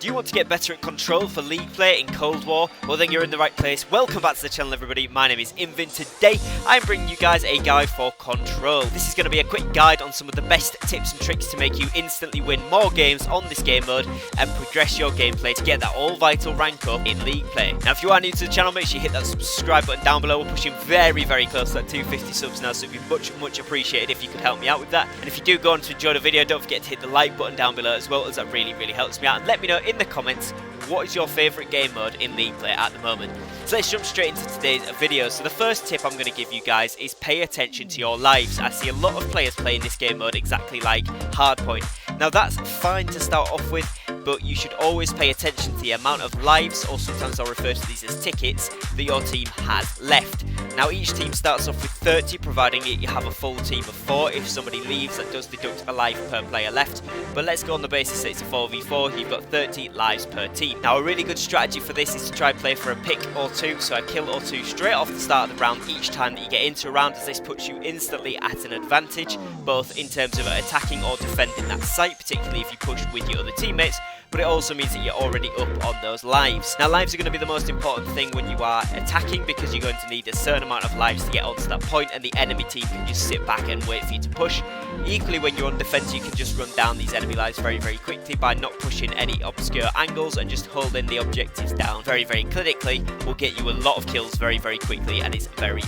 Do you want to get better at Control for League play in Cold War? Well, then you're in the right place. Welcome back to the channel, everybody. My name is Invin. Today, I'm bringing you guys a guide for Control. This is going to be a quick guide on some of the best tips and tricks to make you instantly win more games on this game mode and progress your gameplay to get that all vital rank up in League play. Now, if you are new to the channel, make sure you hit that subscribe button down below. We're pushing very close to that 250 subs now, so it'd be much appreciated if you could help me out with that. And if you do go on to enjoy the video, don't forget to hit the like button down below as well, as that really helps me out. And let me know in the comments, what is your favourite game mode in League play at the moment? So let's jump straight into today's video. So the first tip I'm going to give you guys is pay attention to your lives. I see a lot of players playing this game mode exactly like Hardpoint. Now that's fine to start off with, but you should always pay attention to the amount of lives, or sometimes I'll refer to these as tickets, that your team has left. Now each team starts off with 30, providing you have a full team of 4. If somebody leaves, that does deduct a life per player left, but let's go on the basis that it's a 4v4, you've got 30 lives per team. Now a really good strategy for this is to try and play for a pick or 2, so a kill or 2 straight off the start of the round each time that you get into a round, as this puts you instantly at an advantage, both in terms of attacking or defending that site, particularly if you push with your other teammates, but it also means that you're already up on those lives. Now lives are going to be the most important thing when you are attacking, because you're going to need a certain amount of lives to get onto that point, and the enemy team can just sit back and wait for you to push. Equally, when you're on defense, you can just run down these enemy lives very quickly by not pushing any obscure angles and just holding the objectives down very clinically will get you a lot of kills very quickly, and it's very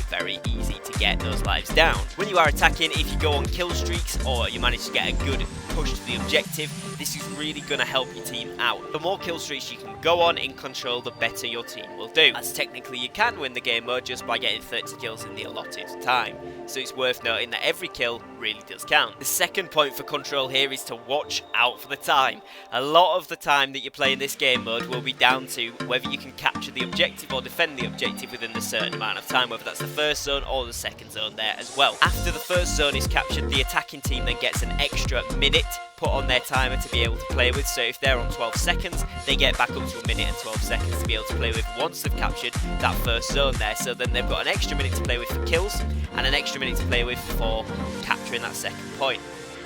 easy to get those lives down. When you are attacking, if you go on kill streaks or you manage to get a good push to the objective, this is really going to help your team out. The more kill streaks you can go on in Control, the better your team will do, as technically you can win the game mode just by getting 30 kills in the allotted time. So it's worth noting that every kill really does count. The second point for Control here is to watch out for the time. A lot of the time that you're playing this game mode will be down to whether you can capture the objective or defend the objective within a certain amount of time, whether that's the first zone or the second zone there as well. After the first zone is captured, the attacking team then gets an extra minute put on their timer to be able to play with. So if they're on 12 seconds, they get back up to a minute and 12 seconds to be able to play with once they've captured that first zone there. So then they've got an extra minute to play with for kills and an extra minute to play with for capturing that second point.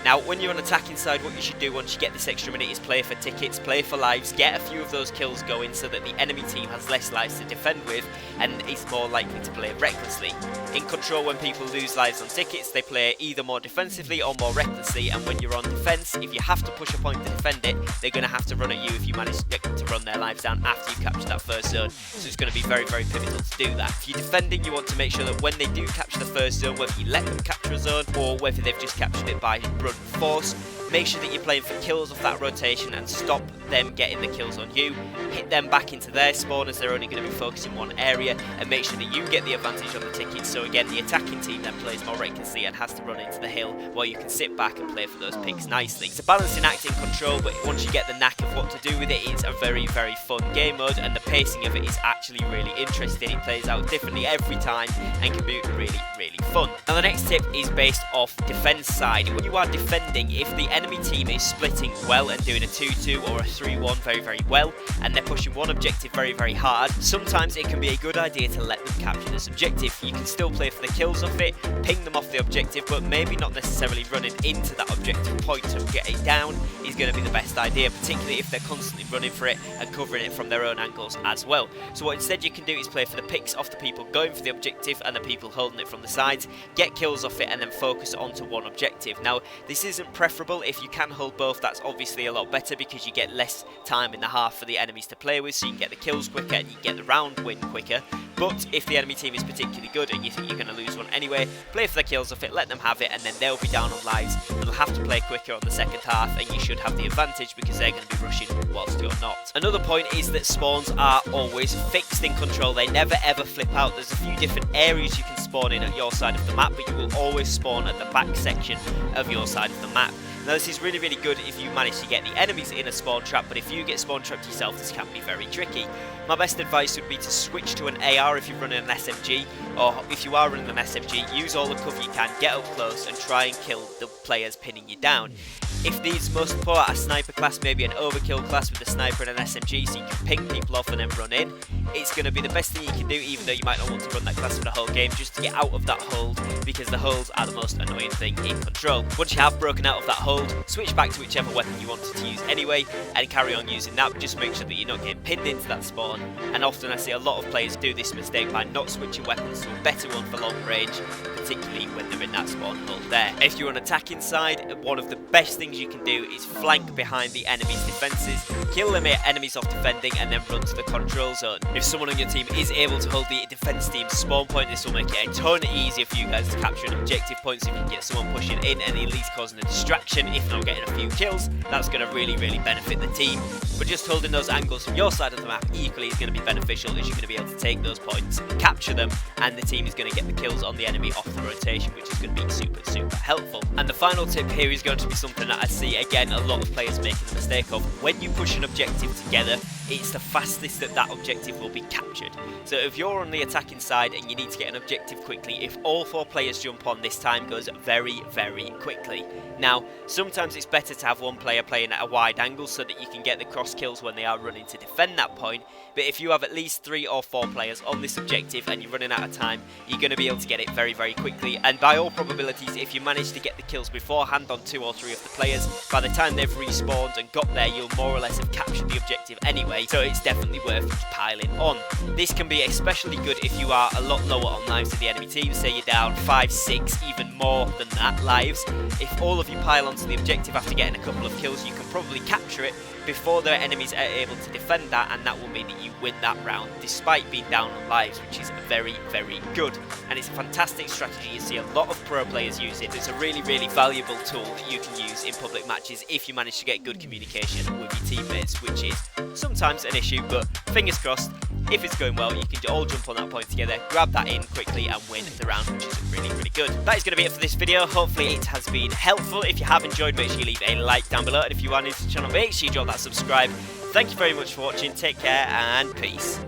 Now, when you're on attacking side, what you should do once you get this extra minute is play for tickets, play for lives, get a few of those kills going so that the enemy team has less lives to defend with and is more likely to play recklessly. In Control, when people lose lives on tickets, they play either more defensively or more recklessly, and when you're on defense, if you have to push a point to defend it, they're going to have to run at you if you manage to run their lives down after you capture that first zone. So it's going to be very pivotal to do that. If you're defending, you want to make sure that when they do capture the first zone, whether you let them capture a zone or whether they've just captured it by brute force, make sure that you're playing for kills off that rotation and stop them getting the kills on you. Hit them back into their spawn, as they're only going to be focusing one area, and make sure that you get the advantage on the tickets. So again, the attacking team then plays more recklessly and has to run into the hill, while you can sit back and play for those picks nicely. It's a balancing act in Control, but once you get the knack of what to do with it, it's a very fun game mode, and the pacing of it is actually really interesting. It plays out differently every time and can be really fun. Now the next tip is based off defense side. When you are defending, if the enemy team is splitting well and doing a 2-2 or a 3-1 very well, and they're pushing one objective very hard, sometimes it can be a good idea to let them capture this objective. You can still play for the kills off it, ping them off the objective, but maybe not necessarily running into that objective point to get it down is going to be the best idea, particularly if they're constantly running for it and covering it from their own angles as well. So what instead you can do is play for the picks off the people going for the objective and the people holding it from the sides, get kills off it, and then focus onto one objective. Now this isn't preferable. If you can hold both, that's obviously a lot better, because you get less time in the half for the enemies to play with, so you can get the kills quicker and you can get the round win quicker. But if the enemy team is particularly good and you think you're going to lose one anyway, play for the kills off it, let them have it, and then they'll be down on lives and they'll have to play quicker on the second half, and you should have the advantage because they're going to be rushing whilst you're not. Another point is that spawns are always fixed in Control. They never ever flip out. There's a few different areas you can spawn in at your side of the map, but you will always spawn at the back section of your side of the map. Now this is really good if you manage to get the enemies in a spawn trap, but if you get spawn trapped yourself, this can be very tricky. My best advice would be to switch to an AR if you're running an SMG, or if you are running an SMG, use all the cover you can, get up close and try and kill the players pinning you down. If these most poor are a sniper class, maybe an overkill class with a sniper and an SMG, so you can ping people off and then run in, it's going to be the best thing you can do, even though you might not want to run that class for the whole game, just to get out of that hold, because the holds are the most annoying thing in Control. Once you have broken out of that hold, switch back to whichever weapon you wanted to use anyway, and carry on using that, but just make sure that you're not getting pinned into that spawn. And often I see a lot of players do this mistake by not switching weapons to a better one for long range, particularly when they're in that spawn hold there. If you're on attacking side, one of the best things you can do is flank behind the enemy's defences, kill the enemies off defending, and then run to the control zone. If someone on your team is able to hold the defence team's spawn point, this will make it a ton easier for you guys to capture an objective point. So if you can get someone pushing in and at least causing a distraction, if not getting a few kills, that's going to really benefit the team. But just holding those angles from your side of the map equally is going to be beneficial, as you're going to be able to take those points, capture them, and the team is going to get the kills on the enemy off the rotation, which is going to be super helpful. And the final tip here is going to be something that I see again a lot of players making the mistake of. When you push an objective together, it's the fastest that that objective will be captured. So if you're on the attacking side and you need to get an objective quickly, if all 4 players jump on, this time goes very quickly. Now, sometimes it's better to have one player playing at a wide angle so that you can get the cross kills when they are running to defend that point. But if you have at least 3 or 4 players on this objective and you're running out of time, you're going to be able to get it very quickly. And by all probabilities, if you manage to get the kills beforehand on 2 or 3 of the players, by the time they've respawned and got there, you'll more or less have captured the objective anyway, so it's definitely worth piling on. This can be especially good if you are a lot lower on lives to the enemy team, say you're down 5, 6, even more than that lives. If all of you pile onto the objective after getting a couple of kills, you can probably capture it before the enemies are able to defend that, and that will mean that you win that round despite being down on lives, which is very good. And it's a fantastic strategy you see a lot of pro players use it. It's a really valuable tool that you can use in public matches if you manage to get good communication with your teammates, which is sometimes an issue, but fingers crossed, if it's going well, you can all jump on that point together, grab that in quickly and win the round, which is really good. That is going to be it for this video. Hopefully it has been helpful. If you have enjoyed, make sure you leave a like down below, and if you are new to the channel, make sure you drop that subscribe. Thank you very much for watching, take care and peace.